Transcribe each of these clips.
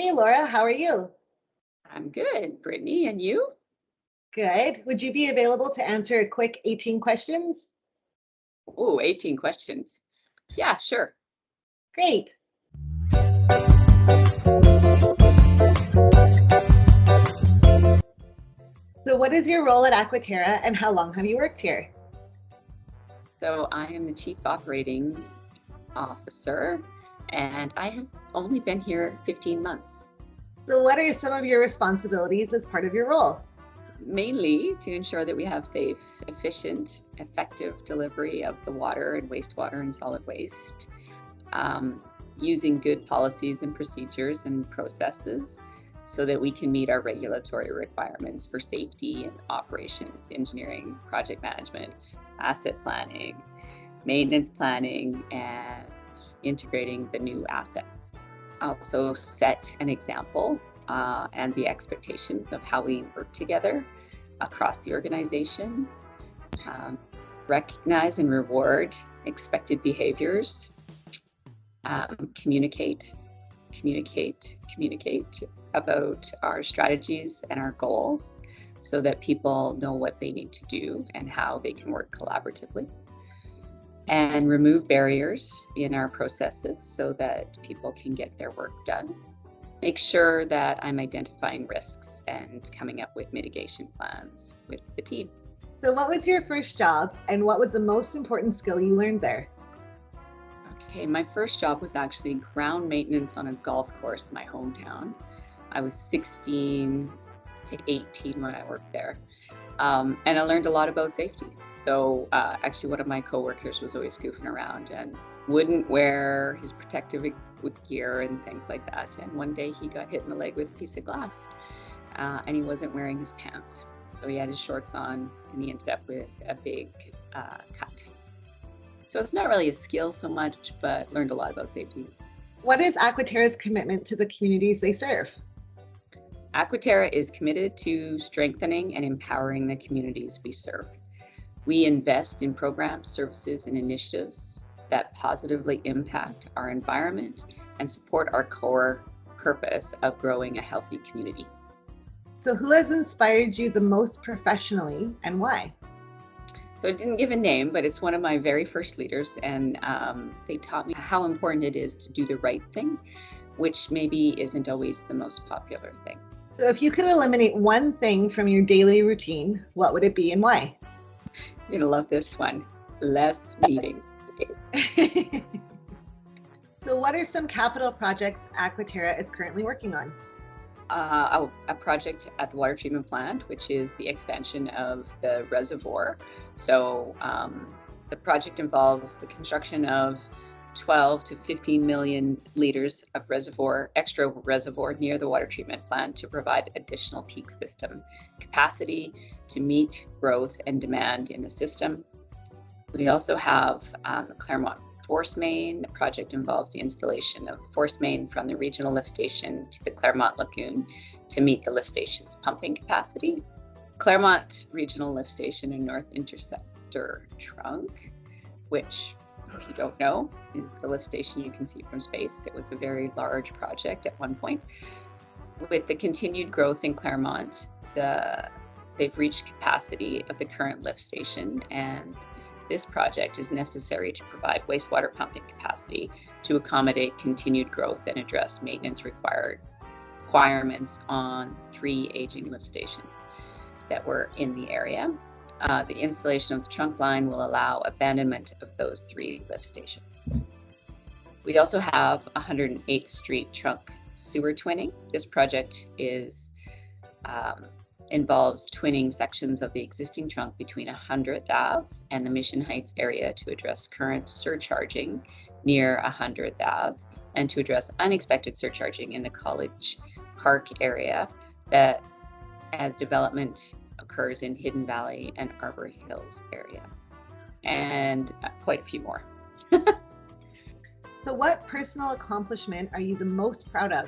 Hey Laura, how are you? I'm good, Brittany, and you? Good. Would you be available to answer a quick 18 questions? Oh, 18 questions. Yeah, sure. Great. So, what is your role at Aquatera and how long have you worked here? So I am the Chief Operating Officer, and I have only been here 15 months, So, what are some of your responsibilities as part of your role? mainly to ensure that we have safe, efficient, effective delivery of the water and wastewater and solid waste, um, using good policies and procedures and processes so that we can meet our regulatory requirements for safety and operations, engineering, project management, asset planning, maintenance planning, and integrating the new assets. Also set an example and the expectation of how we work together across the organization, um, recognize and reward expected behaviors, communicate about our strategies and our goals so that people know what they need to do and how they can work collaboratively, and remove barriers in our processes so that people can get their work done. Make sure that I'm identifying risks and coming up with mitigation plans with the team. So, what was your first job and what was the most important skill you learned there? Okay, my first job was actually ground maintenance on a golf course in my hometown. I was 16 to 18 when I worked there. And I learned a lot about safety. So actually one of my coworkers was always goofing around and wouldn't wear his protective gear and things like that. And one day he got hit in the leg with a piece of glass and he wasn't wearing his pants. So he had his shorts on and he ended up with a big cut. So it's not really a skill so much, but learned a lot about safety. What is Aquatera's commitment to the communities they serve? Aquatera is committed to strengthening and empowering the communities we serve. We invest in programs, services, and initiatives that positively impact our environment and support our core purpose of growing a healthy community. So, who has inspired you the most professionally and why? So I didn't give a name, but it's one of my very first leaders, and they taught me how important it is to do the right thing, which maybe isn't always the most popular thing. So, if you could eliminate one thing from your daily routine, what would it be and why? You're gonna love this one. Less meetings. So, what are some capital projects Aquatera is currently working on? A project at the water treatment plant, which is the expansion of the reservoir. So the project involves the construction of 12 to 15 million liters of extra reservoir near the water treatment plant to provide additional peak system capacity to meet growth and demand in the system. We also have the Claremont force main. The project involves the installation of force main from the regional lift station to the Claremont Lagoon to meet the lift station's pumping capacity. Claremont Regional Lift Station and North Interceptor Trunk, which, if you don't know, is the lift station you can see from space. It was a very large project at one point. With the continued growth in Claremont, they've reached capacity of the current lift station, and this project is necessary to provide wastewater pumping capacity to accommodate continued growth and address maintenance requirements on 3 aging lift stations that were in the area. The installation of the trunk line will allow abandonment of those 3 lift stations. We also have 108th Street trunk sewer twinning. This project involves twinning sections of the existing trunk between 100th Ave and the Mission Heights area to address current surcharging near 100th Ave and to address unexpected surcharging in the College Park area that as development occurs in Hidden Valley and Arbor Hills area, and quite a few more. So, what personal accomplishment are you the most proud of?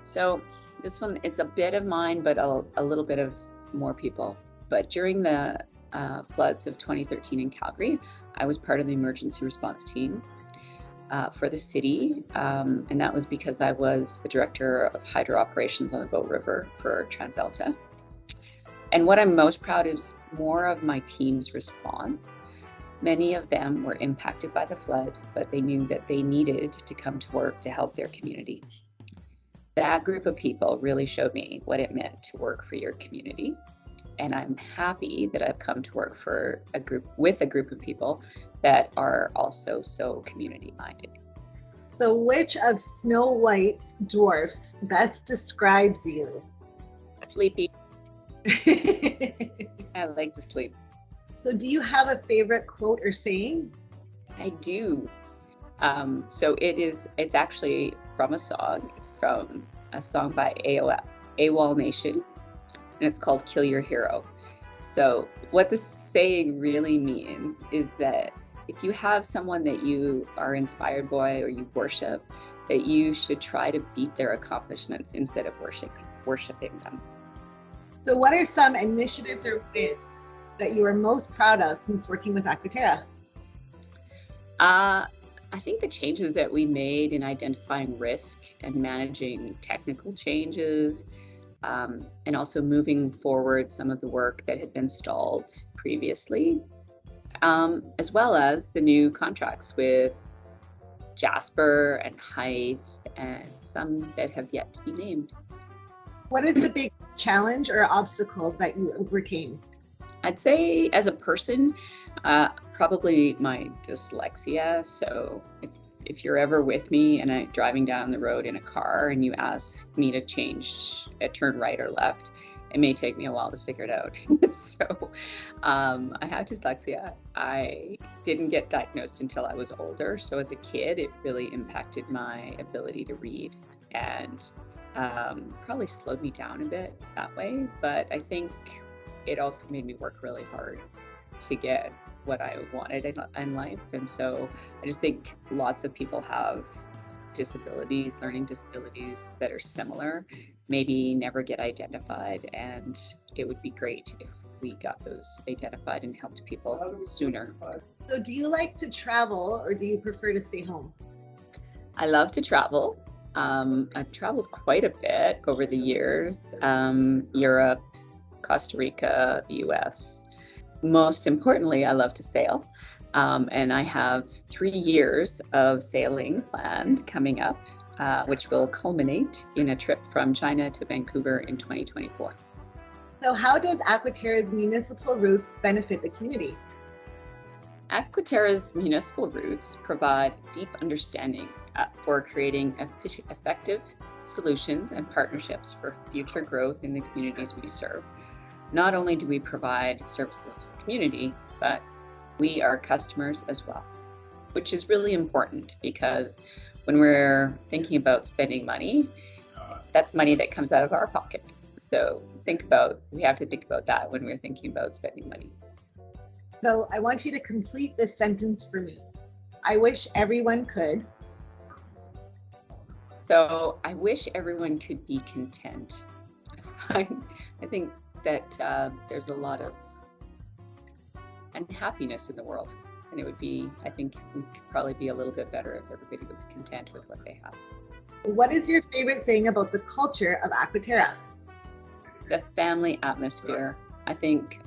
So this one is a bit of mine, but a little bit of more people. But during the floods of 2013 in Calgary, I was part of the emergency response team. for the city, and that was because I was the director of hydro operations on the Bow River for TransAlta. And what I'm most proud of is more of my team's response. Many of them were impacted by the flood, but they knew that they needed to come to work to help their community. That group of people really showed me what it meant to work for your community. And I'm happy that I've come to work for a group of people that are also so community minded. So which of Snow White's dwarfs best describes you? Sleepy. I like to sleep. So do you have a favorite quote or saying? I do. So it's actually from a song. It's from a song by AWOL Nation, and it's called Kill Your Hero. So what this saying really means is that if you have someone that you are inspired by or you worship, that you should try to beat their accomplishments instead of worshiping them. So what are some initiatives or wins that you are most proud of since working with Aquatera? I think the changes that we made in identifying risk and managing technical changes, and also moving forward some of the work that had been stalled previously, as well as the new contracts with Jasper and Hythe and some that have yet to be named. What is the big challenge or obstacle that you overcame? I'd say as a person, probably my dyslexia. So if you're ever with me and I'm driving down the road in a car and you ask me to change a turn right or left, it may take me a while to figure it out. So I have dyslexia. I didn't get diagnosed until I was older. So as a kid, it really impacted my ability to read and probably slowed me down a bit that way. But I think it also made me work really hard to get what I wanted in life. And so I just think lots of people have disabilities, learning disabilities that are similar, maybe never get identified. And it would be great if we got those identified and helped people sooner. So do you like to travel or do you prefer to stay home? I love to travel. I've traveled quite a bit over the years, Europe, Costa Rica, the US. Most importantly, I love to sail. And I have 3 years of sailing planned coming up, which will culminate in a trip from China to Vancouver in 2024. So how does Aquatera's municipal routes benefit the community? Aquatera's municipal routes provide deep understanding for creating effective solutions and partnerships for future growth in the communities we serve. Not only do we provide services to the community, but we are customers as well, which is really important because when we're thinking about spending money, that's money that comes out of our pocket. So we have to think about that when we're thinking about spending money. So I want you to complete this sentence for me. I wish everyone could. So I wish everyone could be content. I think that there's a lot of unhappiness in the world, and I think we could probably be a little bit better if everybody was content with what they have. What is your favorite thing about the culture of Aquatera? The family atmosphere. I think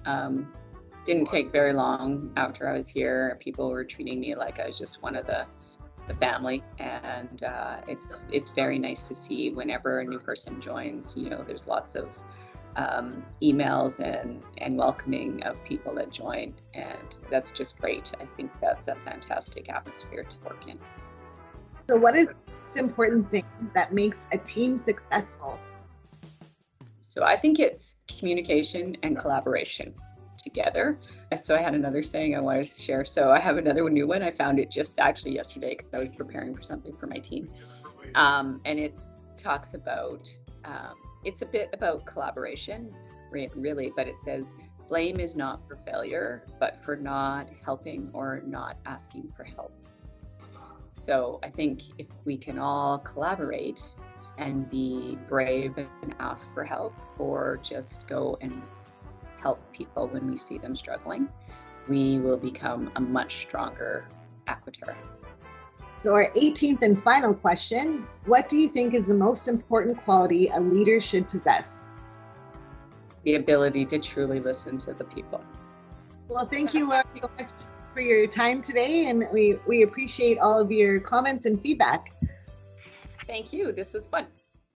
didn't take very long after I was here. People were treating me like I was just one of the family, and it's very nice to see whenever a new person joins. There's lots of emails and welcoming of people that join, and that's just great. I think that's a fantastic atmosphere to work in. So what is the most important thing that makes a team successful? So I think it's communication and collaboration together. So I had another saying I wanted to share. So I have another new one. I found it just actually yesterday because I was preparing for something for my team. And it talks about, it's a bit about collaboration, really, but it says, blame is not for failure, but for not helping or not asking for help. So I think if we can all collaborate and be brave and ask for help, or just go and help people when we see them struggling, we will become a much stronger Aquatera. So our 18th and final question, what do you think is the most important quality a leader should possess? The ability to truly listen to the people. Well, thank you, Laura, so much for your time today, and we appreciate all of your comments and feedback. Thank you. This was fun.